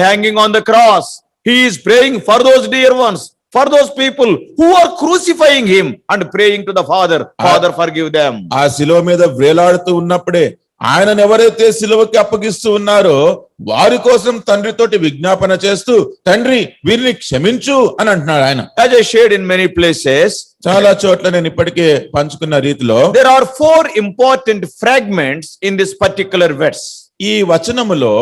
hanging on the cross, he is praying for those dear ones, for those people who are crucifying him and praying to the Father, Father forgive them. ఆ శిలువ మీద వేలాడుతూ ఉన్నప్పుడే ఆయనను ఎవరైతే సిలువకి అప్పగిస్తూ ఉన్నారో వారి కోసం తండ్రితోటి విజ్ఞాపన చేస్తూ తండ్రి వీరిని క్షమించు అని అంటున్నాడు ఆయన. As I shared in many places, చాలా చోట్ల నేను ఇప్పటికే పంచుకున్న రీతిలో there are 4 important fragments in this particular verse. ఈ వచనములో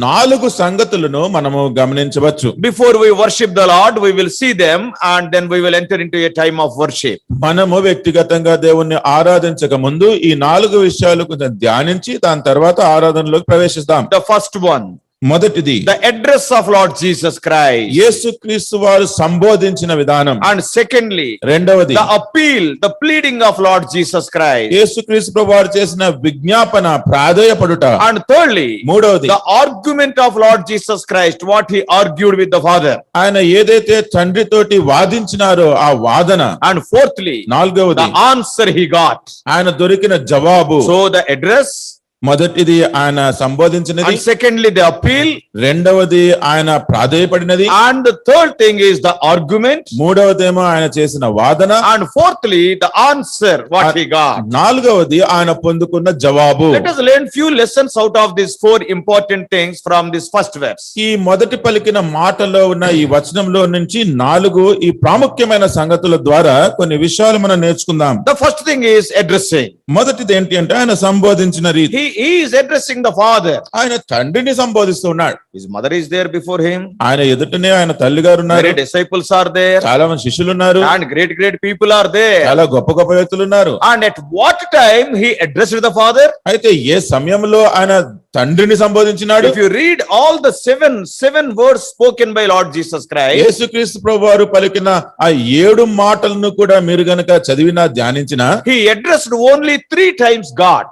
4 సంగతులను మనము గమనించవచ్చు. Before we worship the Lord, we will see them and then we will enter into a time of worship. మనము వ్యక్తిగతంగా దేవుణ్ణి ఆరాధించక ముందు ఈ 4 విషయాలు కొంచెం ధ్యానించి దాని తర్వాత ఆరాధనలోకి ప్రవేశిస్తాం. The first one, మొదటిది the address of Lord Jesus Christ. యేసుక్రీస్తు వారు సంబోధించిన విధానం. And secondly, రెండవది the appeal, the pleading of Lord Jesus Christ. యేసుక్రీస్తు ప్రభువారు చేసిన విజ్ఞాపన ప్రాధేయపడుట. And thirdly, మూడవది the argument of Lord Jesus Christ, what he argued with the Father. ఆయన ఏదైతే తండ్రితోటి వాదించినారో ఆ వాదన. And fourthly, నాలుగవది the answer he got. ఆయన దొరికిన జవాబు. So the address, మొదటిది ఆయన సంబోధించినది, and secondly the appeal, రెండవది ఆయన ప్రాధేయపడినది, and the third thing is the argument, మూడవదేమో ఆయన చేసిన వాదన, and fourthly the answer what he got. నాలుగవది ఆయన పొందుకున్న జవాబు. Let us learn few lessons out of these 4 important things from this first verse. ఈ మొదటి పలికిన మాటలో ఉన్న ఈ వచనంలో నుంచి 4 ఈ ప్రాముఖ్యమైన సంగతుల ద్వారా కొన్ని విషయాలు మనం నేర్చుకుందాం. The first thing is addressing. మొదటిది ఏంటి అంటే ఆయన సంబోధించిన రీతి. He is addressing the Father. ఆయన తండ్రిని సంబోధిస్తున్నాడు. His mother is there before him. ఆయన ఎదుటనే ఆయన తల్లి గారు ఉన్నారు. Many disciples are there. చాలా మంది శిష్యులు ఉన్నారు. And great people are there. చాలా గొప్ప గొప్ప వ్యక్తులు ఉన్నారు. And at what time he addressed the Father? అయితే ఏ సమయంలో ఆయన తండ్రిని సంబోధించినాడు? If you read all the seven words spoken by Lord Jesus Christ, యేసుక్రీస్తు ప్రభువారు పలికిన ఆ 7 మాటలను కూడా మీరు గనుక చదివినా ధ్యానించినా he addressed only 3 times God.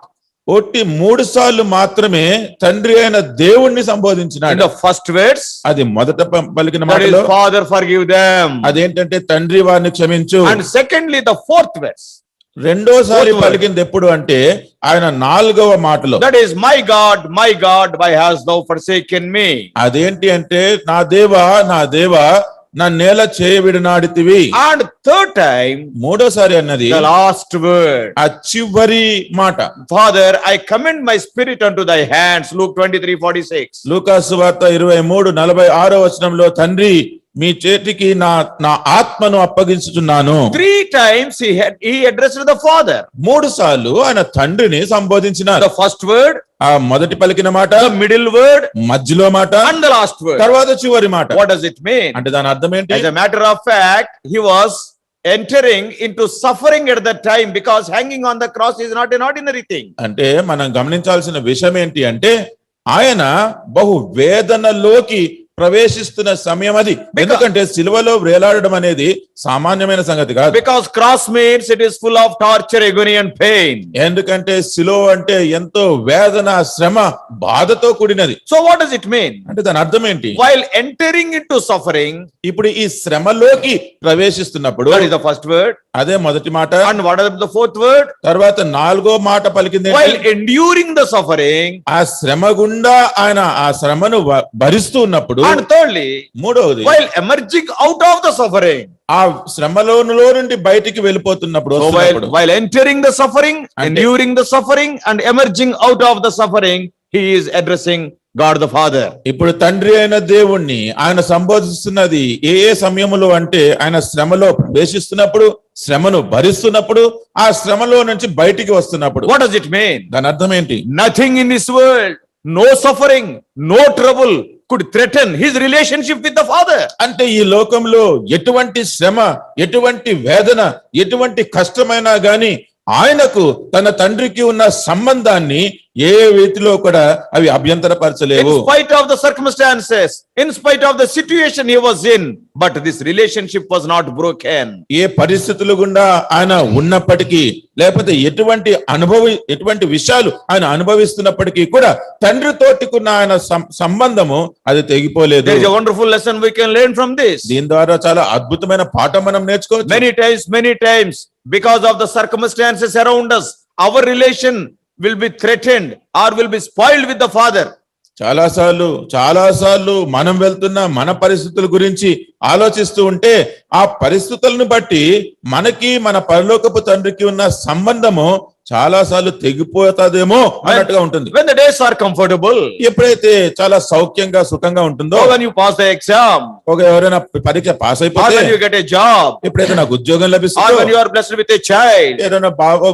ఒట్టి 3 సార్లు మాత్రమే తండ్రి అయిన దేవుణ్ణి సంబోధించినాడు. In the first verse, అది మొదట పలికిన that is మాటలో Father forgive them. అదేంటంటే తండ్రి వారిని క్షమించు. And secondly the fourth verse, రెండోసారి పలికింది ఎప్పుడు అంటే ఆయన 4వ మాటలో, that is my God why hast thou forsaken me. అదేంటి అంటే నా దేవా నన్నేల చేయవిడనాడితివి. And third time, మూడోసారి అన్నది the last word, ఆ చివరి మాట, Father I commend my spirit unto thy hands. Luke 23:46. లూకా సువార్త 23:46 వచనంలో తండ్రి మీ చేతికి నా ఆత్మను అప్పగించుచున్నాను. 3 times he addressed the Father. 3 సార్లు ఆయన తండ్రిని సంబోధించినారు. The first word, ఆ మొదటి పలికిన మాట, the middle word, మధ్యలో మాట, and the last word. తర్వాత చివరి మాట. What does it mean? అంటే దాని అర్థం ఏంటి? As a matter of fact, he was entering into suffering at that time because hanging on the cross is not an ordinary thing. అంటే మనం గమనించాల్సిన విషయం ఏంటి అంటే ఆయన బహు వేదనలోకి ప్రవేశిస్తున్న సమయం అది. ఎందుకంటే సిలువలో వేలాడడం అనేది సామాన్యమైన సంగతి కాదు. Because cross means it is full of torture, agony and pain. ఎందుకంటే సిలువ అంటే ఎంతో వేదన, శ్రమ, బాధతో కూడినది. So what does it mean? అంటే దాని అర్థం ఏంటి? While entering into suffering, ఇప్పుడు ఈ శ్రమలోకి ప్రవేశిస్తున్నప్పుడు, that is the first word. అదే మొదటి మాట. And what is the fourth word? తర్వాత 4వ మాట పలికింది. While enduring the suffering, ఆ శ్రమ గుండా ఆయన ఆ శ్రమను భరిస్తూ ఉన్నప్పుడు, and thirdly, మూడవది while emerging out of the suffering, ఆ శ్రమలో నుండి బయటికి వెళ్ళిపోతున్నప్పుడు, so while entering the suffering, enduring the suffering and emerging out of the suffering, he is addressing God the Father. ఇప్పుడు తండ్రి అయిన దేవుణ్ణి ఆయన సంబోధిస్తున్నది ఏ సమయములో అంటే ఆయన శ్రమలో ప్రవేశిస్తున్నప్పుడు, శ్రమను భరిస్తున్నప్పుడు, ఆ శ్రమలో నుంచి బయటికి వస్తున్నప్పుడు. What does it mean? దాని అర్థం ఏంటి? Nothing in this world, no suffering, no trouble could threaten his relationship with the Father. అంటే ఈ లోకంలో ఎటువంటి శ్రమ, ఎటువంటి వేదన, ఎటువంటి కష్టమైనా గాని ఆయనకు తన తండ్రికి ఉన్న సంబంధాన్ని ఏ రీతిలో కూడా అవి అభ్యంతరపరచలేవు. In spite of the circumstances, in spite of the situation he was in, but this relationship was not broken. ఏ పరిస్థితులు గుండా ఆయన ఉన్నప్పటికీ, లేకపోతే ఎటువంటి విషయాలు ఆయన అనుభవిస్తున్నప్పటికీ కూడా తండ్రితోటికున్న ఆయన సంబంధము అది తెగిపోలేదు. There is a wonderful lesson we can learn from this. దీని ద్వారా చాలా అద్భుతమైన పాఠం మనం నేర్చుకోవచ్చు. Many times because of the circumstances around us, our relation will be threatened or will be spoiled with the Father. చాలా సార్లు మనం వెళ్తున్న మన పరిస్థితుల గురించి ఆలోచిస్తూ ఉంటే ఆ పరిస్థితులను బట్టి మనకి మన పరలోకపు తండ్రికి ఉన్న సంబంధము చాలా సార్లు తెగిపోతాదేమో అన్నట్టుగా ఉంటుంది. When the days are comfortable, ఎప్పుడైతే చాలా సౌఖ్యంగా సుఖంగా ఉంటుందో, or when you pass the exam, ఎవరైనా పరీక్ష పాస్ or అయిపోతే, when you get a job, ఎప్పుడైతే నాకు ఉద్యోగం or లభిస్తుందో, when you are blessed with a child, ఏదైనా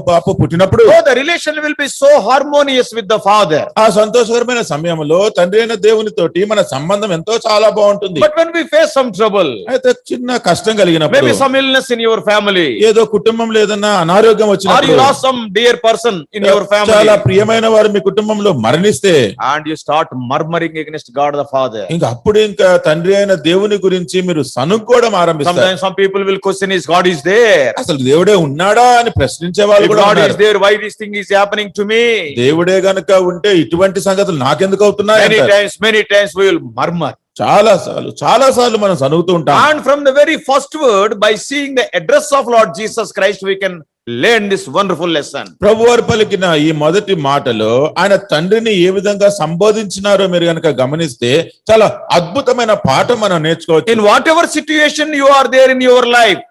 బాపు పుట్టినప్పుడు so the relation will be so harmonious with the father. ఆ సంతోషకరమైన సమయంలో తండ్రి అయిన దేవునితోటి మన సంబంధం ఎంతో చాలా బాగుంటుంది. But when we face some trouble, అయితే చిన్న కష్టం కలిగినప్పుడు, maybe some illness in your family, ఏదో కుటుంబంలో ఏదైనా అనారోగ్యం or you వచ్చినప్పుడు, lost some dear person in your చాలా family, ప్రియమైన వారు మీ కుటుంబంలో మరణిస్తే, and you start murmuring against God the Father. ఇంకా తండ్రి అయిన దేవుని గురించి మీరు సనుక్కోవడం ఆరంభిస్తారు. Sometimes some people will question, is God is there? అసలు దేవుడే ఉన్నాడా అని ప్రశ్నించే వాళ్ళు If కూడా God is ఉన్నారు. there, why this thing is happening to me? దేవుడే గనుక ఉంటే ఇటువంటి సంగతులు నాకెందుకు అవుతున్నాయి అంటారు. Many times we will murmur. చాలా సార్లు మనం సనుగుతూ ఉంటాం. And from the very first word, by seeing the address of Lord Jesus Christ, we can learn this wonderful lesson. ప్రభువారు పలికిన ఈ మొదటి మాటలో ఆయన తండ్రిని ఏ విధంగా సంబోధించినారో మీరు గనుక గమనిస్తే చాలా అద్భుతమైన పాఠం మనం నేర్చుకోవచ్చు. In whatever situation you are there in your life,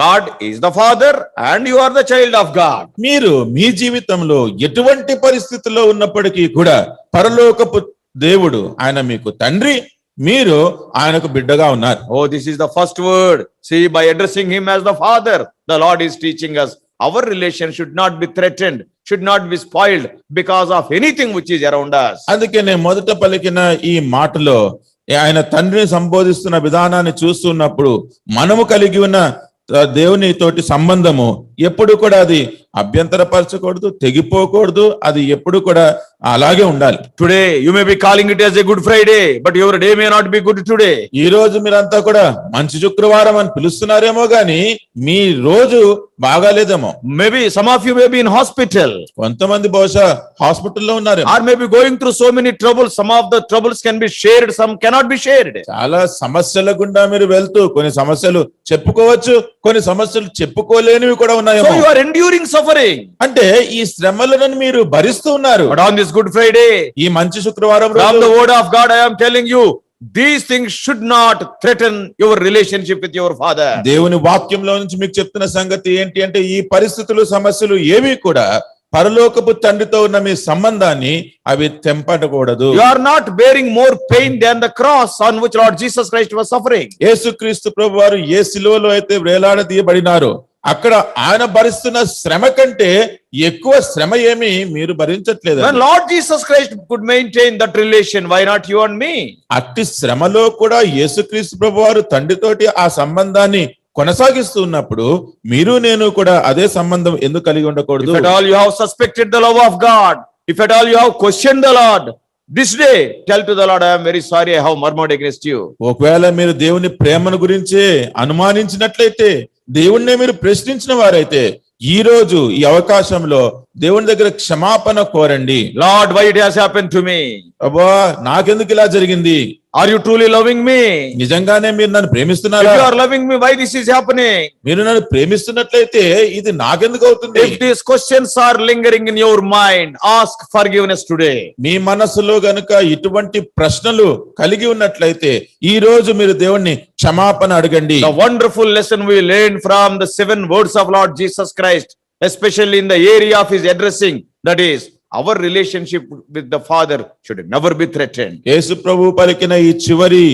God is the Father and you are the child of God. మీరు మీ జీవితంలో ఎటువంటి పరిస్థితుల్లో ఉన్నప్పటికీ కూడా పరలోకపు దేవుడు ఆయన మీకు తండ్రి, మీరు ఆయనకు బిడ్డగా ఉన్నారు. Oh, this is the first word. See, by addressing him as the Father, the Lord is teaching us our relation should not be threatened, should not be spoiled because of anything which is around us. అందుకే నేను మొదట పలికిన ఈ మాటలో ఆయన తండ్రిని సంబోధిస్తున్న విధానాన్ని చూస్తున్నప్పుడు మనము కలిగి ఉన్న దేవుని తోటి సంబంధము ఎప్పుడు కూడా అది అభ్యంతరపరచకూడదు, తెగిపోకూడదు, అది ఎప్పుడు కూడా అలాగే ఉండాలి. Today you may be calling it as a Good Friday, but your day may not be good today. ఈ రోజు మీరంతా కూడా మంచి శుక్రవారం అని పిలుస్తున్నారేమో గాని మీ రోజు బాగాలేదేమో. Maybe some of you may be in hospital, కొంతమంది బహుశా హాస్పిటల్లో ఉన్నారు, or maybe going through so many troubles. Some of the troubles can be shared, some cannot be shared. చాలా సమస్యల గుండా మీరు వెళ్తూ కొన్ని సమస్యలు చెప్పుకోవచ్చు, కొన్ని సమస్యలు చెప్పుకోలేనివి కూడా ఉన్నాయేమో. So you are enduring suffering. అంటే ఈ శ్రమలను మీరు భరిస్తూ ఉన్నారు. But on this Good Friday, ఈ మంచి శుక్రవారం from రోజు the word of God, I am telling you, these things should not threaten your relationship with your father. దేవుని వాక్యంలో నుంచి మీకు చెప్తున్న సంగతి ఏంటి అంటే ఈ పరిస్థితులు సమస్యలు ఏవి కూడా పరలోకపు తండ్రితో ఉన్న మీ సంబంధాన్ని అవి తెంపకూడదు. You are not bearing more pain than the cross on which Lord Jesus Christ was suffering. యేసుక్రీస్తు ప్రభువారు ఏ శిలువలో అయితే వేలాడదీయబడినారో అక్కడ ఆయన భరిస్తున్న శ్రమ కంటే ఎక్కువ శ్రమ ఏమి మీరు భరించట్లేదు. When Lord Jesus Christ could maintain that relation, why not you and me? అట్టి శ్రమలో కూడా యేసుక్రీస్తు ప్రభువారు తండ్రితోటి ఆ సంబంధాన్ని కొనసాగిస్తూ ఉన్నప్పుడు మీరు నేను కూడా అదే సంబంధం ఎందుకు కలిగి ఉండకూడదు? If at all you have suspected the love of God, if at all you have questioned the Lord, this day tell to the Lord, I am very sorry I have murmured against you. ఒకవేళ మీరు దేవుని ప్రేమను గురించే అనుమానించినట్లయితే, దేవుణ్ణే మీరు ప్రశ్నించిన వారైతే ఈ రోజు ఈ అవకాశంలో దేవుని దగ్గర క్షమాపణ కోరండి. Lord, why it has happened to me? అబ్బా నాకెందుకు ఇలా జరిగింది? Are you truly loving me? నిజంగానే మీరు నన్ను If ప్రేమిస్తున్నారా? you are loving me, why this is happening? మీరు నన్ను ప్రేమిస్తున్నట్లయితే ఇది నాకెందుకు అవుతుంది? If these questions are lingering in your mind, ask forgiveness today. మీ మనసులో గనుక ఇటువంటి ప్రశ్నలు కలిగి ఉన్నట్లయితే ఈ రోజు మీరు దేవుణ్ణి క్షమాపణ అడగండి. The wonderful lesson we learned from the 7 words of Lord Jesus Christ, especially in the area of his addressing, that is, our relationship with the Father should never be threatened. యేసు ప్రభు పలికిన ఈ చివరి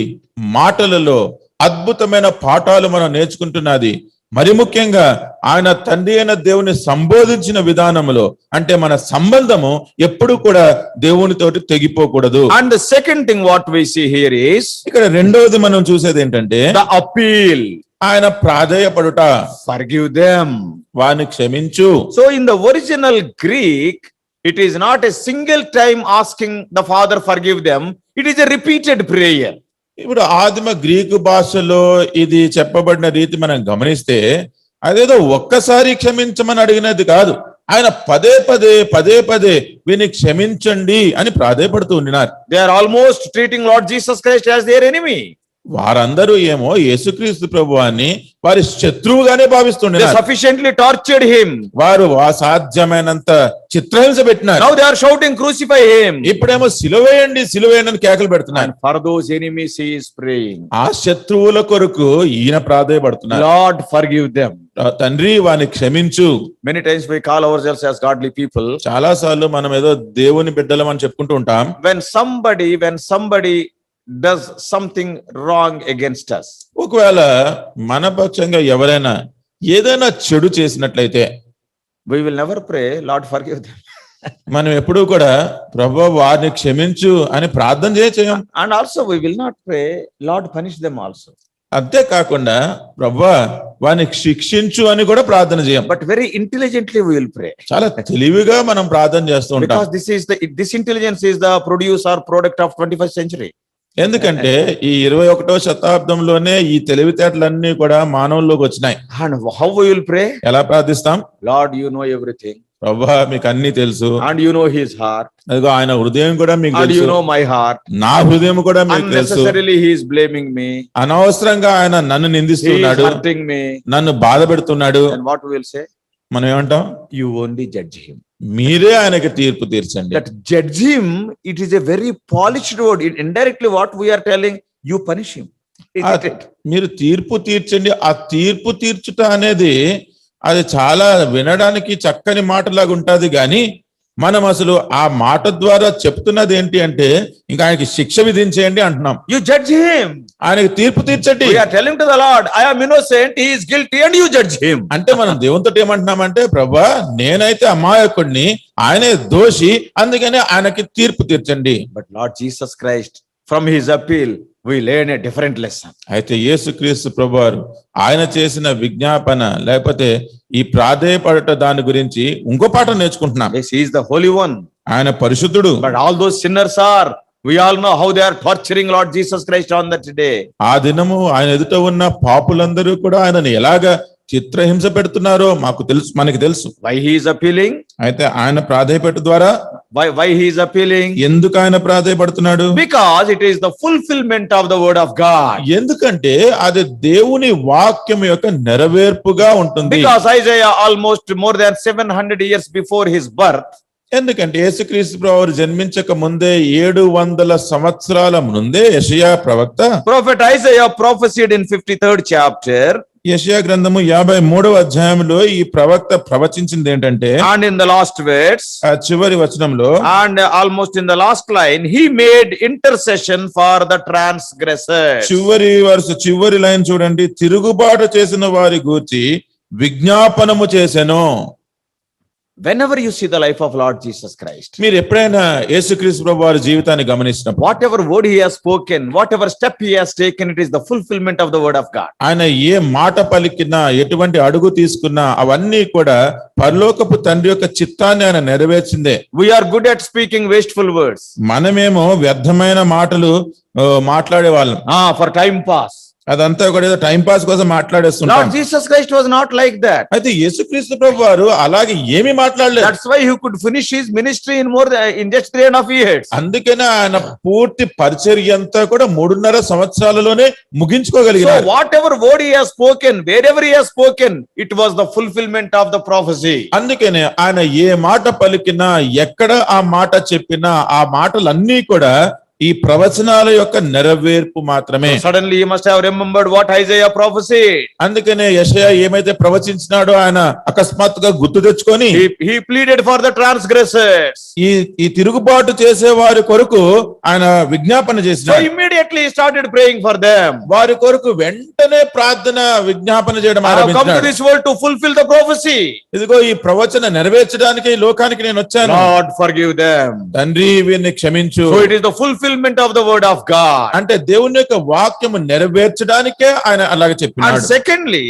మాటలలో అద్భుతమైన పాఠాలు మనం నేర్చుకుంటున్నది. మరి ముఖ్యంగా ఆయన తండ్రి అయిన దేవుని సంబోధించిన విధానంలో అంటే మన సంబంధము ఎప్పుడు కూడా దేవునితోటి తెగిపోకూడదు. And the second thing what we see here is ఇక్కడ రెండవది మనం చూసేది ఏంటంటే the appeal. ఆయన ప్రాధేయపడుట, Forgive them. వారిని క్షమించు. So in the original Greek, it is not a single time asking the Father forgive them. It is a repeated prayer. ఇప్పుడు ఆదిమ గ్రీకు భాషలో ఇది చెప్పబడిన రీతి మనం గమనిస్తే అదేదో ఒక్కసారి క్షమించమని అడిగినది కాదు. ఆయన పదే పదే వీని క్షమించండి అని ప్రాధేయపడుతూ ఉన్నారు. They are almost treating Lord Jesus Christ as their enemy. వారందరూ ఏమో యేసుక్రీస్తు ప్రభువాన్ని వారి శత్రువుగానే They భావిస్తుండేవారు. sufficiently tortured him. వారు అసాధ్యమైనంత చిత్రహింస పెట్టినారు. Now they are shouting, crucify him. ఇప్పుడేమో సిలువేయండి సిలువేయండి అని కేకలు పెడుతున్నారు. And for those enemies he is praying. ఆ శత్రువుల కొరకు ఈయన ప్రాధేయపడుతున్నారు. Lord, forgive them. తండ్రి వారిని క్షమించు. Many times we call ourselves as godly people. చాలా సార్లు మనం ఏదో దేవుని బిడ్డలం అని చెప్పుకుంటూ ఉంటాం. When somebody does something wrong against us, ఒకవేళ మన పక్షంగా ఎవరైనా ఏదైనా చెడు చేసినట్లయితే we will never pray, Lord, forgive them. మనం ఎప్పుడూ కూడా ప్రభువా వారిని క్షమించు అని ప్రార్థన చేయం. And also we will not pray, Lord, punish them also. అంతేకాకుండా ప్రభువా వారిని శిక్షించు అని కూడా ప్రార్థన చేయం. But very intelligently we will pray. చాలా తెలివిగా మనం ప్రార్థన చేస్తూ ఉంటాం. Because this intelligence is the produce or product of 21st century. ఎందుకంటే ఈ 21వ శతాబ్దంలోనే ఈ తెలివితేటలన్నీ కూడా మానవుల్లోకి వచ్చినాయి. And how we will pray? ఎలా ప్రార్థిస్తాం? Lord, you know everything. ప్రభువా మీకు అన్ని తెలుసు. And you know his heart. అదిగో ఆయన హృదయం కూడా మీకు And you తెలుసు. know my heart. నా హృదయం కూడా మీకు తెలుసు. Unnecessarily he is blaming me. అనవసరంగా ఆయన నన్ను He is నిందిస్తున్నాడు, hurting me. నన్ను బాధ పెడుతున్నాడు. And what we will say? మనం ఏమంటాం? You only judge him. మీరే ఆయనకి తీర్పు తీర్చండి. That judge him, it is a very polished word. Indirectly what we are telling, you punish him. Isn't it? మీరు తీర్పు తీర్చండి. ఆ తీర్పు తీర్చుట అనేది అది చాలా వినడానికి చక్కని మాటలాగా ఉంటది గాని మనం అసలు ఆ మాట ద్వారా చెప్తున్నది ఏంటి అంటే ఇంకా ఆయనకి శిక్ష విధించేయండి అంటున్నాం. You judge him. ఆయనకి తీర్పు తీర్చండి. We are telling to the Lord, I am innocent, he is guilty, and you judge him. అంటే మనం దేవునితో ఏమంటున్నామంటే ప్రభువా నేనైతే అమాయకుడిని, ఆయనే దోషి, అందుకనే ఆయనకి తీర్పు తీర్చండి. But Lord Jesus Christ, from his appeal, we learn a different lesson. అయితే యేసుక్రీస్తు ప్రభువారు ఆయన చేసిన విజ్ఞాపన లేకపోతే ఈ ప్రాధేయపడట దాని గురించి ఇంకో పాఠం నేర్చుకుంటున్నాం. Yes, he is the Holy One. ఆయన పరిశుద్ధుడు. But all those sinners are, we all know how they are torturing Lord Jesus Christ on that day. ఆ దినము ఆయన ఎదుట ఉన్న పాపులందరూ కూడా ఆయనను ఎలాగా చిత్రహింస పెడుతున్నారో మనకి తెలుసు. Why he is appealing? అయితే ఆయన ప్రాధేయపట్టు ద్వారా Why he is appealing? ఎందుకు ఆయన ప్రాధేయపడుతున్నాడు? Because it is the fulfillment of the word of God. ఎందుకంటే అది దేవుని వాక్యం యొక్క నెరవేర్పుగా ఉంటుంది. Because Isaiah almost more than 700 years before his birth, ఎందుకంటే యేసుక్రీస్తు ప్రభువు జన్మించక ముందే 700 సంవత్సరాల ముందే యెషయా ప్రవక్త prophet Isaiah prophesied in 53rd chapter, యెషయా గ్రంథము 53వ అధ్యాయంలో ఈ ప్రవక్త ప్రవచించింది ఏంటంటే and in the last words, ఆ చివరి వచనంలో and almost in the last line, he made intercession for the transgressors. చివరి లైన్ చూడండి, తిరుగుబాటు చేసిన వారి గూర్చి విజ్ఞాపనము చేసెను. Whenever you see the life of Lord Jesus Christ, మీరు ఎప్పుడైనా యేసుక్రీస్తు ప్రభువు వారి జీవితాన్ని గమనించినప్పుడు whatever word he has spoken, whatever step he has taken, it is the fulfillment of the word of God. ఆయన ఏ మాట పలికినా ఎటువంటి అడుగు తీసుకున్నా అవన్నీ కూడా పరలోకపు తండ్రి యొక్క చిత్తాన్ని ఆయన నెరవేర్చిందే. We are good at speaking wasteful words. మనమేమో వ్యర్థమైన మాటలు మాట్లాడే వాళ్ళం. For time pass. అదంతా కూడా ఏదో టైం పాస్ కోసం మాట్లాడేస్తుంటాం. Lord Jesus Christ was not like that. అయితే యేసుక్రీస్తు ప్రభువు వారు అలాగే ఏమీ మాట్లాడలేదు. That's why he could finish his ministry in just 3.5 years. అందుకనే ఆయన పూర్తి పరిచర్య అంతా కూడా 3.5 సంవత్సరాలలోనే ముగించుకోగలిగారు. So whatever word he has spoken, wherever he has spoken, it was the fulfillment of the prophecy. అందుకనే ఆయన ఏ మాట పలికినా ఎక్కడ ఆ మాట చెప్పినా ఆ మాటలన్నీ కూడా ఈ ప్రవచనాల యొక్క నెరవేర్పు మాత్రమే. So suddenly he must have remembered what Isaiah prophesied. అందుకనే యెషయా ఏమైతే ప్రవచించినాడో ఆయన అకస్మాత్తుగా గుర్తు తెచ్చుకొని he pleaded for the transgressors. ఈ తిరుగుబాటు చేసే వారి కొరకు ఆయన విజ్ఞాపన So చేసినాడు. immediately he started praying for them. వారి కొరకు వెంటనే ప్రార్థన విజ్ఞాపన చేయడం I have come to ఆరంభించాడు. this world to fulfill the prophecy. ఇదిగో ఈ ప్రవచన నెరవేర్చడానికి ఈ లోకానికి నేను వచ్చాను. Lord, forgive them. తండ్రి వీరిని క్షమించు. So it is the fulfillment of the word of God. అంటే దేవుని యొక్క వాక్యము నెరవేర్చడానికే ఆయన అలాగే And చెప్పినాడు. secondly,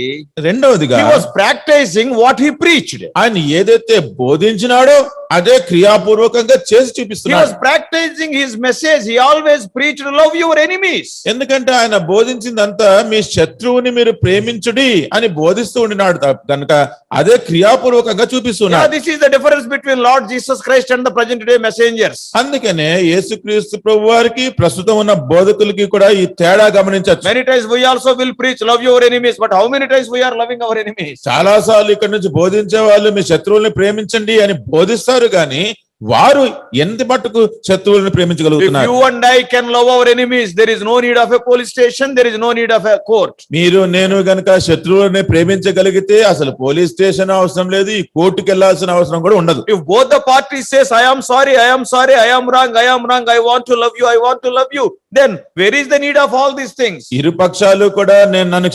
రెండవదిగా he was practicing what he preached. ఆయన ఏదైతే బోధించినాడో అదే క్రియాపూర్వకంగా చేసి He చూపిస్తున్నాడు. was practicing his message. He always preached, love your enemies. ఎందుకంటే ఆయన బోధించిందంతా మీ శత్రువుని మీరు ప్రేమించుడి అని బోధిస్తూ ఉండినాడు కనుక అదే క్రియాపూర్వకంగా Yeah, చూపిస్తున్నాడు. this is the difference between Lord Jesus Christ and the present day messengers. అందుకనే యేసుక్రీస్తు ప్రభు ప్రభువారికి ప్రస్తుతం ఉన్న బోధకులకి కూడా ఈ తేడా గమనించవచ్చు. Many times we also will preach, love your enemies, but how many times we are loving our enemies? చాలా సార్లు ఇక్కడ నుంచి బోధించే వాళ్ళు మీ శత్రువుల్ని ప్రేమించండి అని బోధిస్తారు గాని వారు ఎంత మట్టుకు శత్రువులను If ప్రేమించగలుగుతున్నారు? you and I can love our enemies, there is no need of a police station, there is no need of a court. మీరు నేను గనక శత్రువులని ప్రేమించగలిగితే అసలు పోలీస్ స్టేషన్ అవసరం లేదు, ఈ కోర్టుకి వెళ్లాల్సిన అవసరం కూడా ఉండదు. If both the parties says, I am sorry, I am sorry, I am wrong, I want to love you, I want to love you, then where is the need of all these things? ఇరు పక్షాలు కూడా నన్ను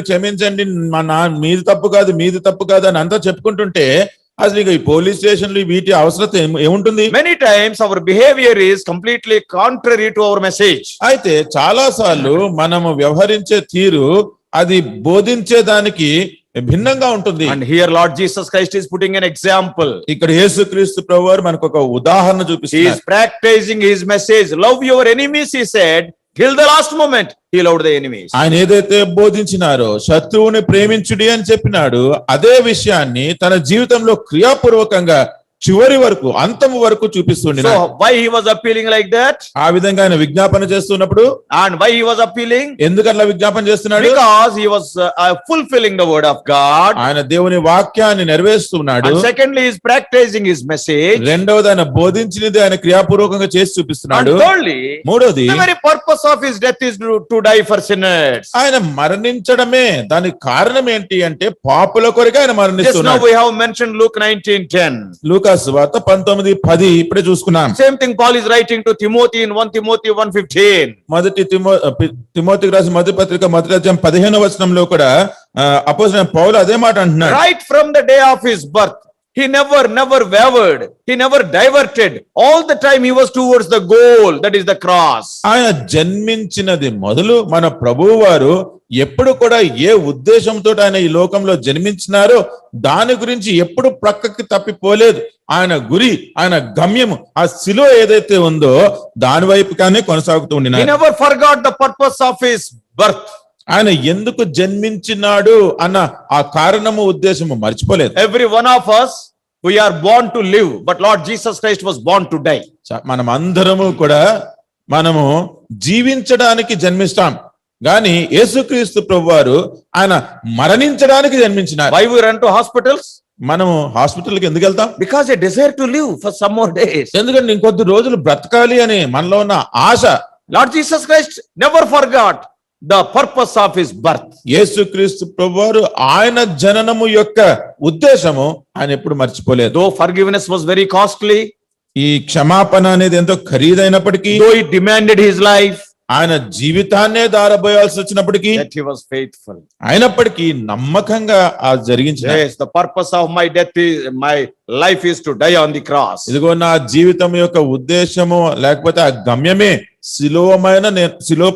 క్షమించండి మీది తప్పు కాదు అని అంతా చెప్పుకుంటుంటే అసలు ఇక ఈ పోలీస్ స్టేషన్లు వీటి అవసరత ఏముంటుంది? Many times our behavior is completely contrary to our message. అయితే చాలా సార్లు మనము వ్యవహరించే తీరు అది బోధించే దానికి భిన్నంగా ఉంటుంది. And here Lord Jesus Christ is putting an example. ఇక్కడ యేసుక్రీస్తు ప్రభువారు మనకు ఒక ఉదాహరణ He is చూపిస్తున్నారు. practicing his message. Love your enemies, he said. Till the last moment, he loved the enemies. ఆయన ఏదైతే బోధించినారో శత్రువుని ప్రేమించుడి అని చెప్పినాడు, అదే విషయాన్ని తన జీవితంలో క్రియాపూర్వకంగా చివరి వరకు అంతము వరకు చూపిస్తుండే. So why he was appealing like that? ఆ విధంగా ఆయన విజ్ఞాపన చేస్తున్నప్పుడు And why he was appealing? ఎందుకు అట్లా విజ్ఞాపన చేస్తున్నాడు? Because he was fulfilling the word of God. ఆయన దేవుని వాక్యాన్ని నెరవేరుస్తున్నాడు. And secondly, he is practicing his message. రెండవది ఆయన బోధించినది ఆయన క్రియాపూర్వకంగా చేసి And చూపిస్తున్నాడు. thirdly, మూడోది the very purpose of his death is to die for sinners. ఆయన మరణించడమే, దానికి కారణం ఏంటి అంటే పాపుల కొరకే ఆయన Just now మరణిస్తున్నాడు. we have mentioned Luke 19:10. లూకా సువార్త 19:10 ఇప్పుడే చూసుకున్నాం. Same thing Paul is writing to Timothy in 1 Timothy 1:15. మొదటి తిమోతికి రాసిన మొదటి పత్రిక 1:15 కూడా అపోస్తలుడైన పౌలు అదే మాట అంటున్నాడు. Right from the day of his birth, he never wavered, he never diverted. All the time he was towards the goal, that is the cross. ఆయన జన్మించినది మొదలు మన ప్రభువు వారు ఎప్పుడు కూడా ఏ ఉద్దేశంతో ఆయన ఈ లోకంలో జన్మించినారో దాని గురించి ఎప్పుడు ప్రక్కకి తప్పిపోలేదు. ఆయన గురి, ఆయన గమ్యము ఆ శిలువ ఏదైతే ఉందో దాని వైపుగానే కొనసాగుతూ He ఉండినారు. never forgot the purpose of his birth. ఆయన ఎందుకు జన్మించినాడు అన్న ఆ కారణము ఉద్దేశము మర్చిపోలేదు. Every one of us, we are born to live, but Lord Jesus Christ was born to die. మనం అందరము కూడా మనము జీవించడానికి జన్మిస్తాం, గాని యేసుక్రీస్తు ప్రభువారు ఆయన మరణించడానికి జన్మించినారు. Why we run to hospitals? మనము హాస్పిటల్కి ఎందుకు వెళ్తాం? Because a desire to live for some more days. ఎందుకంటే ఇంకొద్ది రోజులు బ్రతకాలి అని మనలో ఉన్న ఆశ. Lord Jesus Christ never forgot the purpose of his birth. యేసుక్రీస్తు ప్రభువారు ఆయన జననము యొక్క ఉద్దేశము ఆయన ఎప్పుడు మర్చిపోలేదు. Though forgiveness was very costly, ఈ క్షమాపణ అనేది ఎంతో ఖరీదైనప్పటికీ, though it demanded his life, ఆయన జీవితాన్నే దారబోయాల్సి వచ్చినప్పటికీ, yet he was faithful. అయినప్పటికీ నమ్మకంగా ఆ జరిగించిన. Yes, the purpose of my death is, my life is to die on the cross. ఇదిగో నా జీవితం యొక్క ఉద్దేశము లేకపోతే ఆ గమ్యమే శిలువ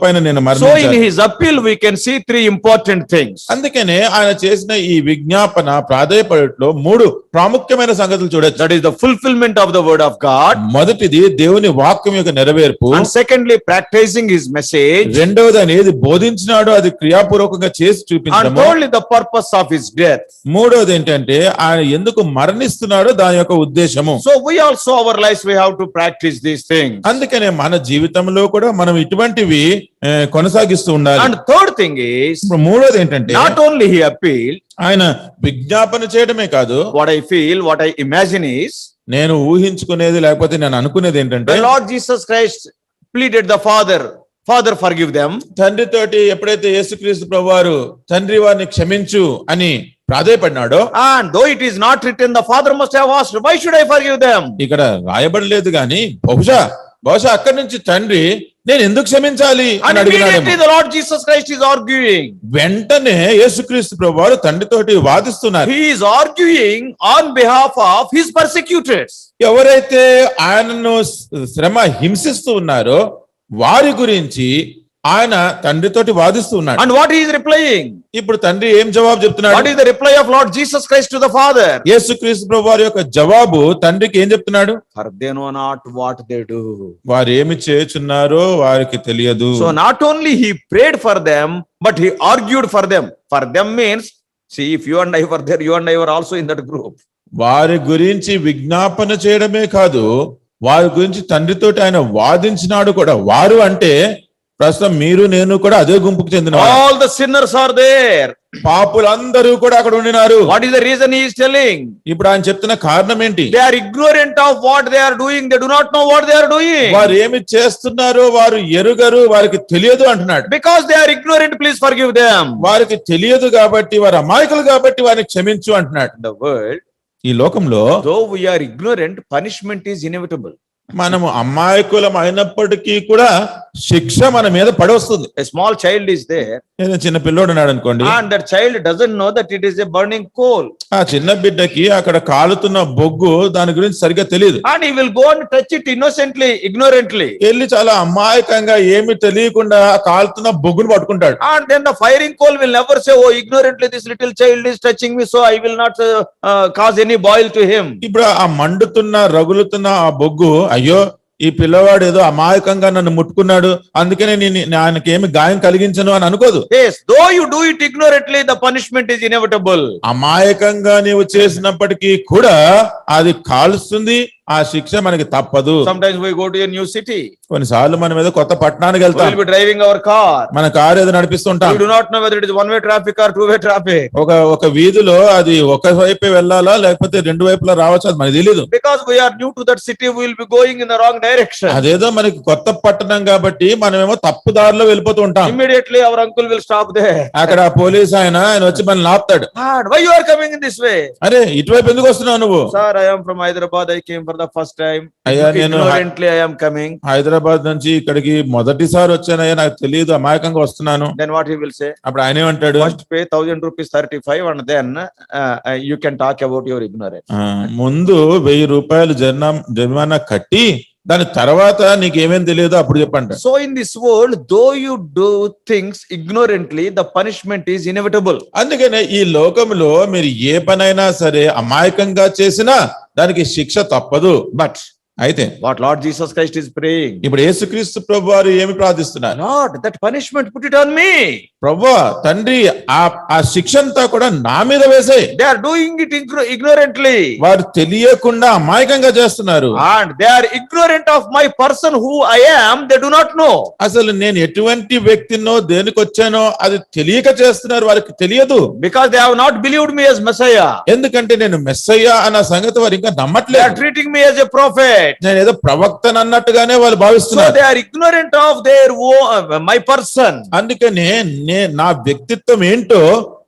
పైన నేను So in మరణించాలి. his appeal we can see three important things. అందుకనే ఆయన చేసిన ఈ విజ్ఞాపన ప్రాధేయపడట్లో 3 ప్రాముఖ్యమైన సంగతులు చూడొచ్చు. That is the fulfillment of the word of God. మొదటిది దేవుని వాక్యం యొక్క నెరవేర్పు. And secondly, practicing his message. రెండవది ఆయన ఏది బోధించినాడో అది క్రియాపూర్వకంగా చేసి And చూపించడము. thirdly, the purpose of his death. మూడవది ఏంటంటే ఆయన ఎందుకు మరణిస్తున్నాడో దాని యొక్క ఉద్దేశము. So we also, our lives, we have to practice these things. అందుకనే మన జీవితంలో కూడా మనం ఇటువంటివి కొనసాగిస్తూ ఉండాలి. And third thing is, ఇప్పుడు మూడోది ఏంటంటే not only he appealed, ఆయన విజ్ఞాపన చేయడమే కాదు, what I feel, what I imagine is, నేను ఊహించుకునేది లేకపోతే నేను అనుకునేది ఏంటంటే, when Lord Jesus Christ pleaded the Father forgive them. తండ్రితోటి ఎప్పుడైతే యేసుక్రీస్తు ప్రభువారు తండ్రి వారిని క్షమించు అని ప్రాధేయపడినాడో, And though it is not written, the Father must have asked, why should I forgive them? ఇక్కడ రాయబడలేదు గాని బహుశా అక్కడి నుంచి తండ్రి నేను ఎందుకు క్షమించాలి And అని immediately అడిగినాడేమో. the Lord Jesus Christ is arguing. వెంటనే యేసుక్రీస్తు ప్రభువారు తండ్రితోటి వాదిస్తున్నారు. He is arguing on behalf of his persecutors. ఎవరైతే ఆయనను శ్రమ హింసిస్తూ ఉన్నారో వారి గురించి ఆయన తండ్రితోటి వాదిస్తూ ఉన్నాడు. And what he is replying? ఇప్పుడు తండ్రి ఏం జవాబు చెప్తున్నాడు? What is the reply of Lord Jesus Christ to the Father? యేసుక్రీస్తు ప్రభువారి యొక్క జవాబు తండ్రికి ఏం చెప్తున్నాడు? For they know not what they do. వారు ఏమి చేయుచున్నారో వారికి తెలియదు. So not only he prayed for them, but he argued for them. For them means, see, if you and I were there, you and I were also in that group. వారి గురించి విజ్ఞాపన చేయడమే కాదు, వారి గురించి తండ్రితోటి ఆయన వాదించినాడు కూడా. వారు అంటే ప్రస్తుతం మీరు నేను కూడా అదే గుంపుకు చెందిన All the sinners are there. పాపులందరూ కూడా అక్కడ ఉండినారు. What is the reason he is telling? ఇప్పుడు ఆయన చెప్తున్న కారణం ఏంటి? They are ignorant of what they are doing. They do not know what they are doing. వారు ఏమి చేస్తున్నారో వారు ఎరుగరు, వారికి తెలియదు అంటున్నాడు. Because they are ignorant, please forgive them. వారికి తెలియదు కాబట్టి, వారు అమాయకులు కాబట్టి వారిని క్షమించు అంటున్నాడు. The world, ఈ లోకంలో though we are ignorant, punishment is inevitable. మనము అమాయకులం అయినప్పటికీ కూడా శిక్ష మన మీద పడొస్తుంది. A small child is there, ఏదో చిన్న పిల్లోడు ఉన్నాడు అనుకోండి, and that child doesn't know that it is a burning coal, ఆ చిన్న బిడ్డకి అక్కడ కాలుతున్న బొగ్గు దాని గురించి సరిగ్గా తెలియదు. and he will go and touch it innocently, ignorantly, వెళ్ళి చాలా అమాయకంగా ఏమి తెలియకుండా ఆ కాలుతున్న బొగ్గును పట్టుకుంటాడు. and then the firing coal will never say, oh, ignorantly this little child is touching me, so I will not cause any boil to him. ఇప్పుడు ఆ మండుతున్న రగులుతున్న ఆ బొగ్గు, అయ్యో ఈ పిల్లవాడు ఏదో అమాయకంగా నన్ను ముట్టుకున్నాడు అందుకనే నేను ఆయనకి ఏమి గాయం కలిగించను అని అనుకోదు. Yes, though you do it ignorantly, the punishment is inevitable. అమాయకంగా నీవు చేసినప్పటికీ కూడా అది కాలుస్తుంది, ఆ శిక్ష మనకి తప్పదు. Sometimes we go to a new city. కొన్నిసార్లు మనం ఏదో కొత్త పట్టణానికి We వెళ్తాం, will be driving our car. మన కారు ఏదో నడిపిస్తుంటాం. We do not know whether it is one-way traffic or two-way traffic. ఒక వీధిలో అది ఒక వైపే వెళ్ళాలా లేకపోతే రెండు వైపులా రావచ్చు, అది మనకు తెలియదు. Because we are new to that city, we will be going in the wrong direction. అదేదో మనకి కొత్త పట్టణం కాబట్టి మనమేమో తప్పు దారిలో వెళ్ళిపోతూ ఉంటాం. Immediately our uncle will stop there. అక్కడ పోలీస్ ఆయన వచ్చి మనల్ని ఆపుతాడు. Why you are coming in this way? అరే ఇటువైపు ఎందుకు వస్తున్నావు నువ్వు? Sir, I am from Hyderabad. I came for the first time. అయ్యా నేను Ignorantly I am coming. Hyderabad నుంచి ఇక్కడికి మొదటిసారి వచ్చానయ్యా, నాకు తెలియదు, అమాయకంగా వస్తున్నాను. Then what he will say? అప్పుడు ఆయన ఏమంటాడు? First pay 1000 rupees 35 and then you can talk about your ignorance. ముందు 1000 రూపాయలు జరిమానా కట్టి దాని తర్వాత నీకేమేం తెలియదు అప్పుడు చెప్పంట. So in this world, though you do things ignorantly, the punishment is inevitable. అందుకనే ఈ లోకంలో మీరు ఏ పనైనా సరే అమాయకంగా చేసినా దానికి శిక్ష తప్పదు. But అయితే what Lord Jesus Christ is praying? ఇప్పుడు యేసుక్రీస్తు ప్రభువారు ఏమి ప్రార్థిస్తున్నారు? Lord, that punishment put it on me. ప్రభువా తండ్రి ఆ శిక్ష అంతా కూడా నా మీద వేసేయ్. They are doing it ignorantly. వారు తెలియకుండా అమాయకంగా చేస్తున్నారు. And they are ignorant of my person who I am. They do not know. అసలు నేను ఎటువంటి వ్యక్తినో దేనికి వచ్చానో అది తెలియక చేస్తున్నారు, వారికి తెలియదు. Because they have not believed me as Messiah. ఎందుకంటే నేను మెస్సయ్యా అన్న సంగతి వారు ఇంకా They are నమ్మట్లేదు. treating me as a prophet. నేను ఏదో ప్రవక్తను అన్నట్టుగానే వాళ్ళు So భావిస్తున్నారు. they are ignorant of their my person. అందుకనే నా వ్యక్తిత్వం ఏంటో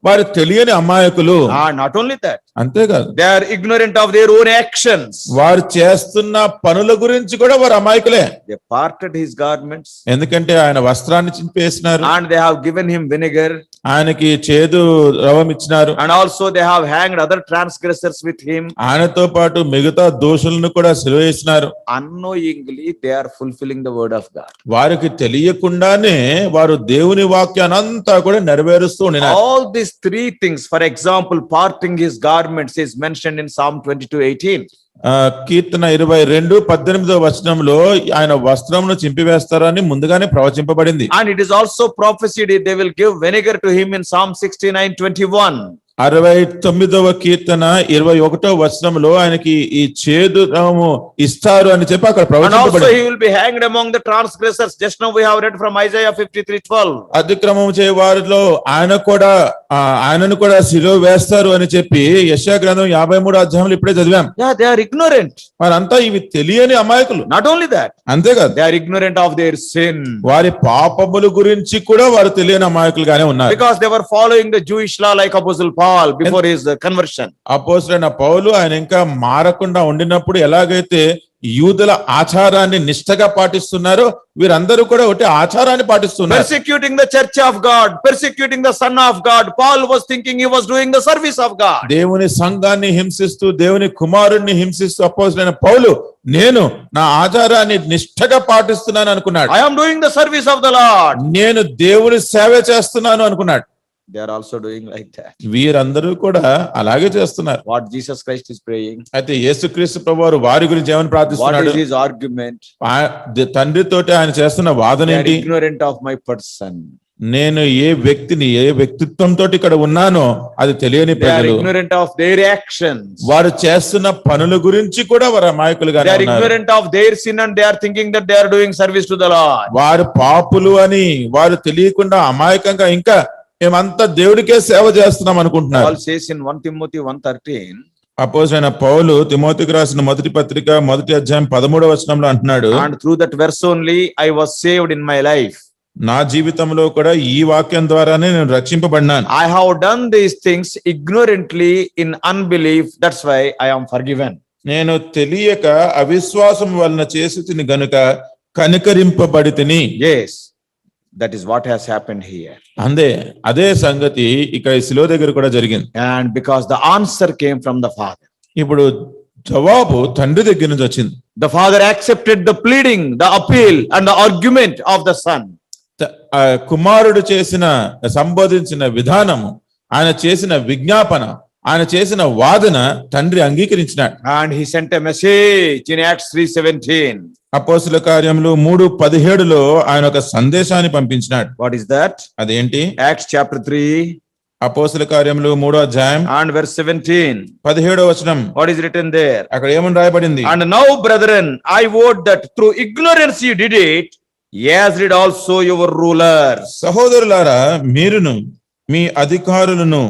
వారు తెలియని అమాయకులు. Not only that, అంతేకాదు they are ignorant of their own actions. వారు చేస్తున్న పనుల గురించి కూడా వారు అమాయకులే. They parted his garments. ఎందుకంటే ఆయన వస్త్రాన్ని చింపేసినారు, And they have given him vinegar. ఆయనకి చేదు రవం ఇచ్చినారు. And also they have hanged other transgressors with him. ఆయనతో పాటు మిగతా దోషులను కూడా సిలువేసినారు. Unknowingly, they are fulfilling the word of God. వారికి తెలియకుండానే వారు దేవుని వాక్యానంతా కూడా నెరవేరుస్తూ ఉన్నారు. All these three things, for example, parting his garments is mentioned in Psalm 22:18. కీర్తన 22:18 వచనంలో ఆయన వస్త్రమును చింపివేస్తారని ముందుగానే ప్రవచింపబడింది. And it is also prophesied they will give vinegar to him in Psalm 69:21. 69వ కీర్తన 21వ వచనంలో ఆయనకి ఈ చేదు రవము ఇస్తారు అని చెప్పి అక్కడ And also ప్రవచింపబడింది. he will be hanged among the transgressors. Just now we have read from Isaiah 53:12. అతిక్రమం చే వారిలో ఆయనను కూడా సిలువ వేస్తారు అని చెప్పి యెషయా గ్రంథం 53వ అధ్యాయంలో ఇప్పుడే చదివాం. Yeah, they are ignorant. వారంతా ఇవి తెలియని అమాయకులు. Not only that, అంతేకాదు they are ignorant of their sin. వారి పాపముల గురించి కూడా వారు తెలియని అమాయకులుగానే ఉన్నారు. Because they were following the Jewish law like Apostle Paul before his conversion. అపోస్తలుడైన పౌలు ఆయన ఇంకా మారకుండా ఉండినప్పుడు ఎలాగైతే యూదుల ఆచారాన్ని నిష్ఠగా పాటిస్తున్నారో వీరందరూ కూడా ఒకటి ఆచారాన్ని పాటిస్తున్నారు. Persecuting the church of God, persecuting the son of God. Paul was thinking he was doing the service of God. దేవుని సంఘాన్ని హింసిస్తూ దేవుని కుమారుణ్ణి హింసిస్తూ అపోస్తలుడైన పౌలు నేను నా ఆచారాన్ని నిష్ఠగా పాటిస్తున్నాను అనుకున్నాడు. I am doing the service of the Lord. నేను దేవుని సేవ చేస్తున్నాను అనుకున్నాడు. They are also doing like that. వీరందరూ కూడా అలాగే చేస్తున్నారు. What Jesus Christ is praying. అయితే యేసుక్రీస్తు ప్రభువారు వారి గురించి ఏమని What ప్రార్థిస్తున్నాడు? is his argument? తండ్రితోటి ఆయన చేస్తున్న వాదన They are ఏంటి? ignorant of my person. నేను ఏ వ్యక్తిని ఏ వ్యక్తిత్వంతో ఇక్కడ ఉన్నానో అది తెలియని They are ప్రజలు. ignorant of their actions. వారు చేస్తున్న పనుల గురించి కూడా వారు అమాయకులుగా They are ఉన్నారు. ignorant of their sin and they are thinking that they are doing service to the Lord. వారు పాపులు అని వారు తెలియకుండా అమాయకంగా ఇంకా మేమంతా దేవుడికే సేవ చేస్తున్నాం అనుకుంటున్నారు. Paul says in 1 Timothy 1:13, అపోస్తలుడైన పౌలు తిమోతికి రాసిన మొదటి పత్రిక 1:13 అంటున్నాడు, and through that verse only I was saved in my life. నా జీవితంలో కూడా ఈ వాక్యం ద్వారానే నేను రక్షింపబడినాను. I have done these things ignorantly in unbelief. That's why I am forgiven. నేను తెలియక అవిశ్వాసం వలన చేసి తిని గనుక కనికరింపబడి తిని. Yes, that is what has happened here. అదే సంగతి ఇక శిలువ దగ్గర కూడా జరిగింది. And because the answer came from the Father. ఇప్పుడు జవాబు తండ్రి దగ్గర నుంచి వచ్చింది. The Father accepted the pleading, the appeal and the argument of the Son. కుమారుడు సంబోధించిన విధానము, ఆయన చేసిన విజ్ఞాపన, ఆయన చేసిన వాదన తండ్రి అంగీకరించినాడు. And he sent a message in Acts 3:17. అపోస్తలుల కార్యములు 3:17 ఆయన ఒక సందేశాన్ని పంపించినాడు. What is that? అదేంటి? Acts chapter 3 అపోస్తలుల కార్యములు 3:17 and verse 17. 17. What is written there? అక్కడ ఏమని రాయబడింది? And now, brethren, I would that through ignorance you did it, as did also your rulers. సహోదరులారా, మీరును మీ అధికారులను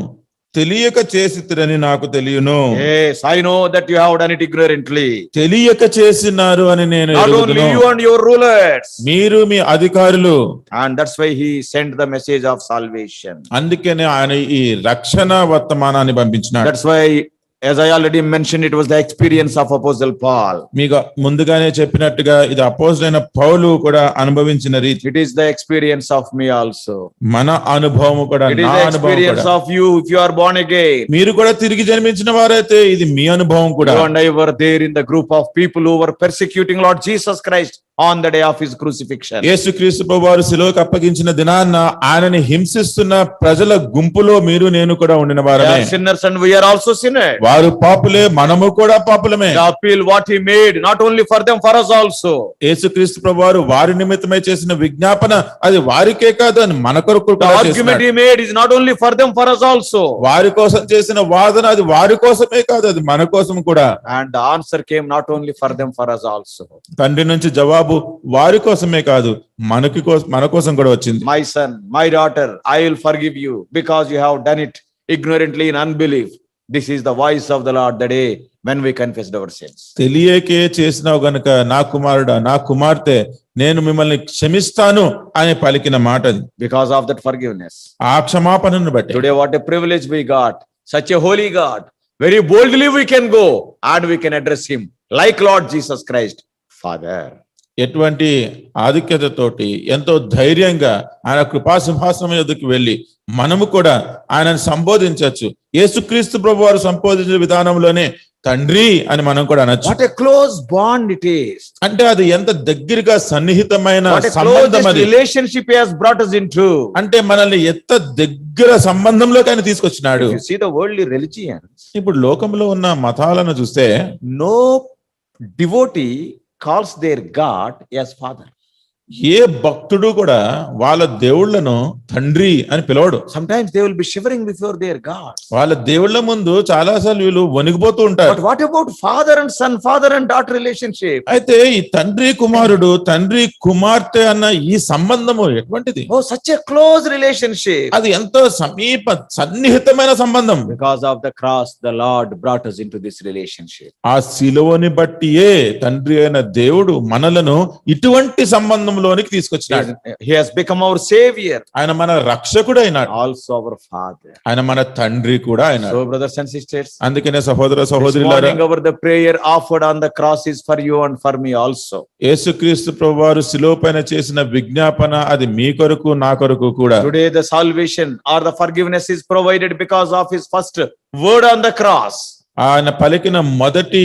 తెలియక చేసిరని నాకు తెలియను. Yes, I know that you have done it ignorantly. తెలియక చేసినారు అని నేను Not only ఎరుగుదును. you and your rulers. మీరు మీ అధికారులు. And that's why he sent the message of salvation. అందుకనే ఆయన ఈ రక్షణ వర్తమానాన్ని పంపించినాడు. That's why, as I already mentioned, it was the experience of Apostle Paul. మీకు ముందుగానే చెప్పినట్టుగా ఇది అపోస్తలుడైన పౌలు కూడా అనుభవించిన రీతి. It is the experience of me also. మన అనుభవం కూడా, It is నా the అనుభవం experience కూడా. of you if you are born again. మీరు కూడా తిరిగి జన్మించిన వారైతే ఇది మీ అనుభవం కూడా. You and I were there in the group of people who were persecuting Lord Jesus Christ on the day of his crucifixion. యేసుక్రీస్తు ప్రభువారు శిలువకు అప్పగించిన దినాన్న ఆయనని హింసిస్తున్న ప్రజల గుంపులో మీరు నేను కూడా ఉండిన We వారమే. are sinners and we are also sinners. వారు పాపులే, మనము కూడా పాపులమే. The appeal what he made, not only for them, for us also. యేసుక్రీస్తు ప్రభువారు వారి నిమిత్తమై చేసిన విజ్ఞాపన అది వారికే కాదు అని మన కొరకు The కూడా argument చేసినాడు. he made is not only for them, for us also. వారి కోసం చేసిన వాదన అది వారి కోసమే కాదు, అది మన కోసం కూడా. And the answer came not only for them, for us also. తండ్రి నుంచి జవాబు వారి కోసమే కాదు, మన కోసం కూడా వచ్చింది. My son, my daughter, I will forgive you because you have done it ignorantly in unbelief. This is the voice of the Lord the day when we confessed our sins. తెలియకే చేసినావు గనుక నా కుమారుడా, నా కుమార్తె, నేను మిమ్మల్ని క్షమిస్తాను అని పలికిన మాట అది. Because of that forgiveness. ఆ క్షమాపణను బట్టి Today what a privilege we got. Such a holy God. Very boldly we can go and we can address him like Lord Jesus Christ, Father. ఎటువంటి ఆధిక్యతతోటి ఎంతో ధైర్యంగా ఆయన కృపా సింహాసనం ఎదుకు వెళ్ళి మనము కూడా ఆయనను సంబోధించవచ్చు. యేసుక్రీస్తు ప్రభువారు సంబోధించిన విధానంలోనే తండ్రి అని మనం కూడా అనొచ్చు. What a close bond it is. అంటే అది ఎంత దగ్గరగా సన్నిహితమైన What a సంబంధం close అది. relationship he has brought us into. అంటే మనల్ని ఎంత దగ్గర సంబంధంలోకి ఆయన తీసుకొచ్చినాడు. If you see the worldly religions, ఇప్పుడు లోకంలో ఉన్న మతాలను చూస్తే no devotee calls their God as Father. ఏ భక్తుడు కూడా వాళ్ళ దేవుళ్ళను తండ్రి అని పిలవడు. Sometimes they will be shivering before their God. వాళ్ళ దేవుళ్ళ ముందు చాలాసార్లు వీళ్ళు వణిగిపోతూ ఉంటారు. But what about father and son, father and daughter relationship? అయితే ఈ తండ్రి కుమారుడు, తండ్రి కుమార్తె అన్న ఈ సంబంధము ఎటువంటిది? Oh, such a close relationship. అది ఎంతో సన్నిహితమైన సంబంధం. Because of the cross, the Lord brought us into this relationship. ఆ శిలువని బట్టియే తండ్రి అయిన దేవుడు మనలను ఇటువంటి సంబంధంలోనికి తీసుకొచ్చినాడు. He has become our savior. ఆయన మన రక్షకుడు అయినాడు. Also our father. ఆయన మన తండ్రి కూడా అయినాడు. So brothers and sisters, అందుకనే సహోదర this సహోదరులారా, morning our the prayer offered on the cross is for you and for me also. యేసుక్రీస్తు ప్రభువారు శిలువ పైన చేసిన విజ్ఞాపన అది మీ కొరకు నా కొరకు కూడా. Today the salvation or the forgiveness is provided because of his first word on the cross. ఆయన పలికిన మొదటి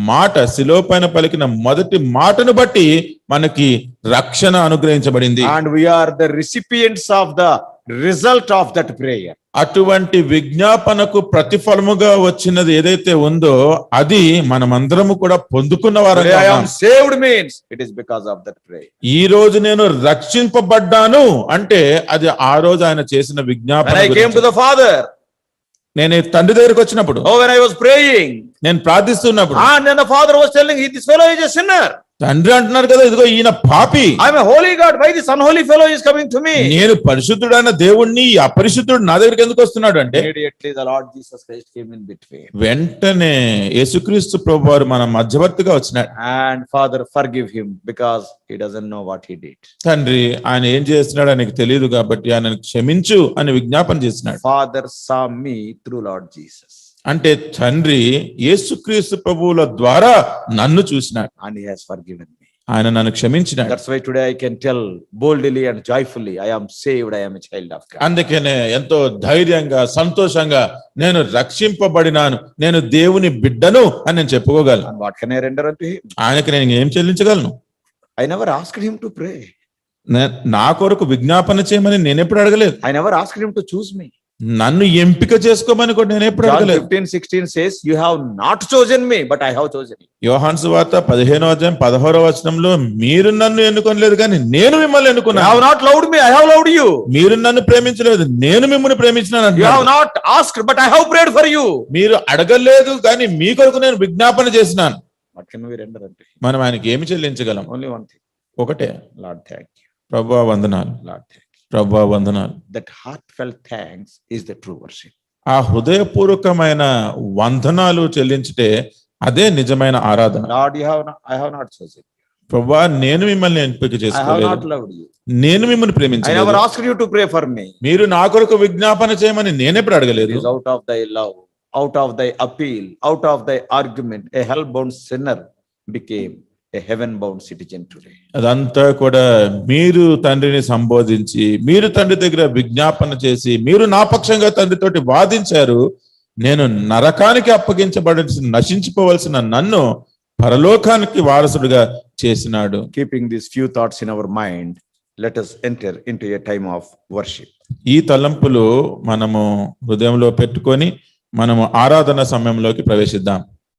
మాట, శిలువ పైన పలికిన మొదటి మాటను బట్టి మనకి రక్షణ అనుగ్రహించబడింది. And we are the recipients of the result of that prayer. అటువంటి విజ్ఞాపనకు ప్రతిఫలముగా వచ్చినది ఏదైతే ఉందో అది మనమందరము కూడా పొందుకున్న Today I వారంగా am saved means it is because of that prayer. ఈ రోజు నేను రక్షింపబడ్డాను అంటే అది ఆ రోజు ఆయన చేసిన When విజ్ఞాపన I came గురించి. to the Father, నేను ఈ తండ్రి దగ్గరికి వచ్చినప్పుడు, oh, when I was praying, నేను ప్రార్థిస్తున్నప్పుడు and then the Father was telling, this fellow is a sinner. తండ్రి అంటున్నారు కదా, ఇదిగో ఈయన పాపి, I am a holy God. Why this unholy fellow is coming to me? నేను పరిశుద్ధుడైన దేవుణ్ణి ఈ అపరిశుద్ధుడు నా దగ్గరికి ఎందుకు వస్తున్నాడు అంటే, Immediately the Lord Jesus Christ came in between. వెంటనే యేసుక్రీస్తు ప్రభువారు మన మధ్యవర్తిగా వచ్చినాడు. And Father, forgive him because he doesn't know what he did. తండ్రి ఆయన ఏం చేస్తున్నాడో ఆయనకు తెలియదు కాబట్టి ఆయనను క్షమించు అని విజ్ఞాపన చేస్తున్నాడు. Father saw me through Lord Jesus. అంటే తండ్రి యేసుక్రీస్తు ప్రభువుల ద్వారా నన్ను చూసినాడు, And he has forgiven me. ఆయన నన్ను క్షమించినాడు. That's why today I can tell boldly and joyfully, I am saved, I am a child of God. అందుకనే ఎంతో ధైర్యంగా సంతోషంగా నేను రక్షింపబడినాను, నేను దేవుని బిడ్డను అని నేను చెప్పుకోగలను. And what can I render unto him? ఆయనకి నేను ఏం చెల్లించగలను? I never asked him to pray. నా కొరకు విజ్ఞాపన చేయమని నేను ఎప్పుడు అడగలేదు. I never asked him to choose me. నన్ను ఎంపిక చేసుకోమని కూడా నేను ఎప్పుడు John అడగలేదు. 15:16 says, you have not chosen me, but I have chosen you. యోహాను సువార్త 15:16 మీరు నన్ను ఎన్నుకోలేదు కానీ నేను మిమ్మల్ని You ఎన్నుకున్నాను. have not loved me, I have loved you. మీరు నన్ను ప్రేమించలేదు, నేను మిమ్మల్ని ప్రేమించినాను You have అంటున్నాడు. not asked, but I have prayed for you. మీరు అడగలేదు కానీ మీ కొరకు నేను విజ్ఞాపన చేసినాను. What can we render unto him? మనం ఆయనకి ఏమి చెల్లించగలం? Only one thing. ఒకటే, Lord, thank you. ప్రభువా వందనాలు, Lord, thank you. ప్రభువా వందనాలు. That heartfelt thanks is the true worship. ఆ హృదయపూర్వకమైన వందనాలు చెల్లించితే అదే నిజమైన ఆరాధన. Lord, I have not chosen you. ప్రభువా నేను మిమ్మల్ని ఎంపిక I have చేసుకోలేదు, not loved you. నేను మిమ్మల్ని I never ప్రేమించలేదు, asked you to pray for me. మీరు నా కొరకు విజ్ఞాపన చేయమని నేనెప్పుడు It అడగలేదు. is out of thy love, out of thy appeal, out of thy argument, a hell-bound sinner became a heaven-bound citizen today. అదంతా కూడా మీరు తండ్రిని సంబోధించి, మీరు తండ్రి దగ్గర విజ్ఞాపన చేసి, మీరు నా పక్షంగా తండ్రితోటి వాదించారు. నేను నరకానికి అప్పగించబడి నశించిపోవలసిన నన్ను పరలోకానికి వారసుడిగా చేసినాడు. Keeping these few thoughts in our mind, let us enter into a time of worship. ఈ తలంపులు మనము హృదయంలో పెట్టుకొని మనము ఆరాధన సమయంలోకి ప్రవేశిద్దాం.